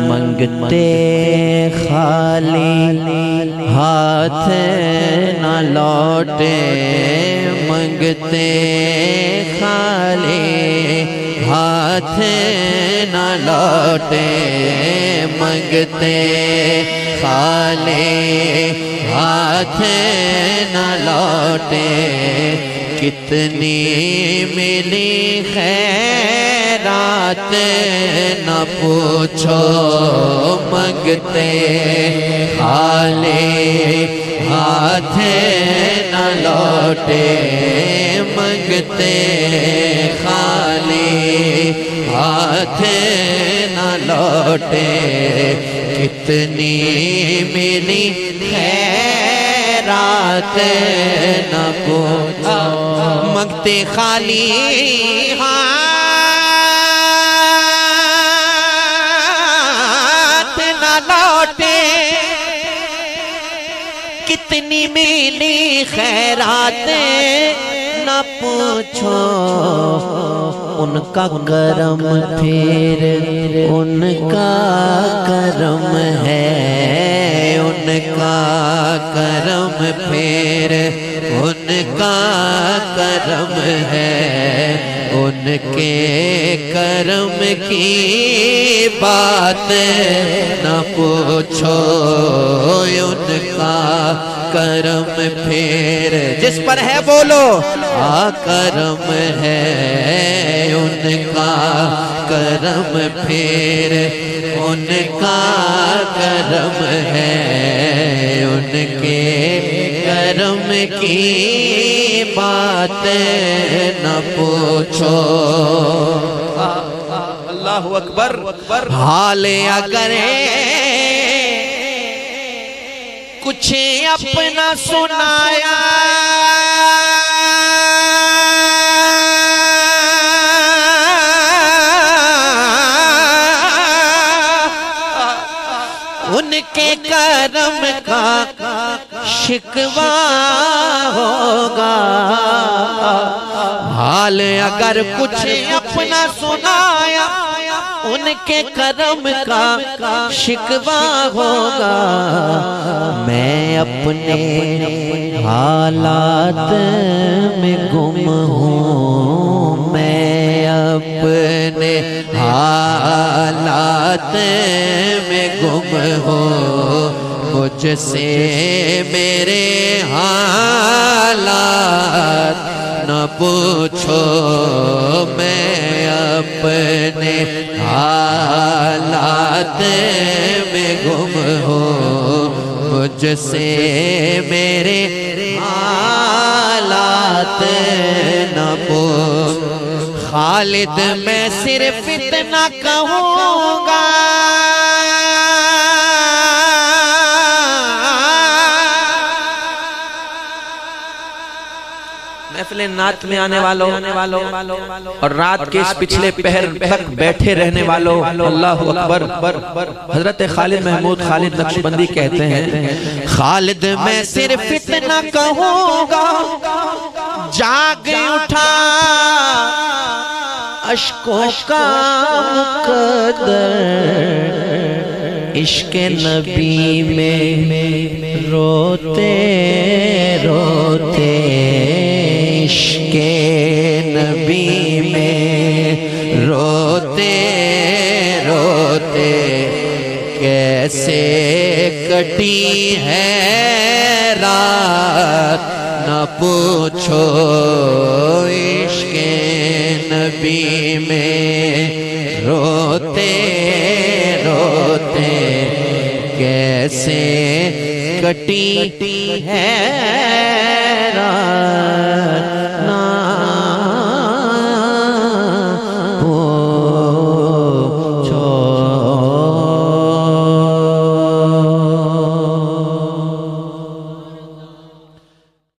मंगते खाली हाथ न लौटे, मंगते खाली हाथ न लौटे, मंगते खाली हाथ न लौटे। कितनी मिली खैरात न पूछो, मंगते खाली हाथ न लौटे, मंगते खाली हाथ न लौटे। कितनी मिली खैरात न पूछो, मंगते खाली हाथ न लौटे। कितनी मिली खैरात न पूछो, उनका करम फिर उनका करम है, उनका करम फिर उनका करम है। उनके करम की बात न पूछो, उनका करम फिर जिस पर है बोलो आ करम है, उनका करम फिर उनका करम है। उनके करम की बात न पूछो। अल्लाहु अकबर। हाल अगर कुछ अपना सुनाया, उनके करम का शिकवा होगा। हाल अगर कुछ अपना सुनाया, उनके करम का शिकवा होगा। मैं अपने हालात में गुम हूँ, मैं अपने हालात में गुम हूँ। मुझसे मेरे हालात न पूछो, मैं अपने हालात में गुम हूँ। मुझसे मेरे हालात न पूछो। खालिद मैं सिर्फ इतना कहूँगा, महफिले नात में आने वालों और रात के इस पिछले पहर तक बैठे रहने वालों, अल्लाहु अकबर। हजरत खालिद महमूद खालिद नक्शबंदी कहते हैं, खालिद मैं सिर्फ इतना कहूँगा, जाग उठा अश्कों का मुकद्दर, इश्क़ नबी में रोते रोते, इश्क़ नबी में रोते रोते। कैसे कटी है रात न पूछो, इश्क़ नबी में रोते रोते। कैसे कटी है रात ना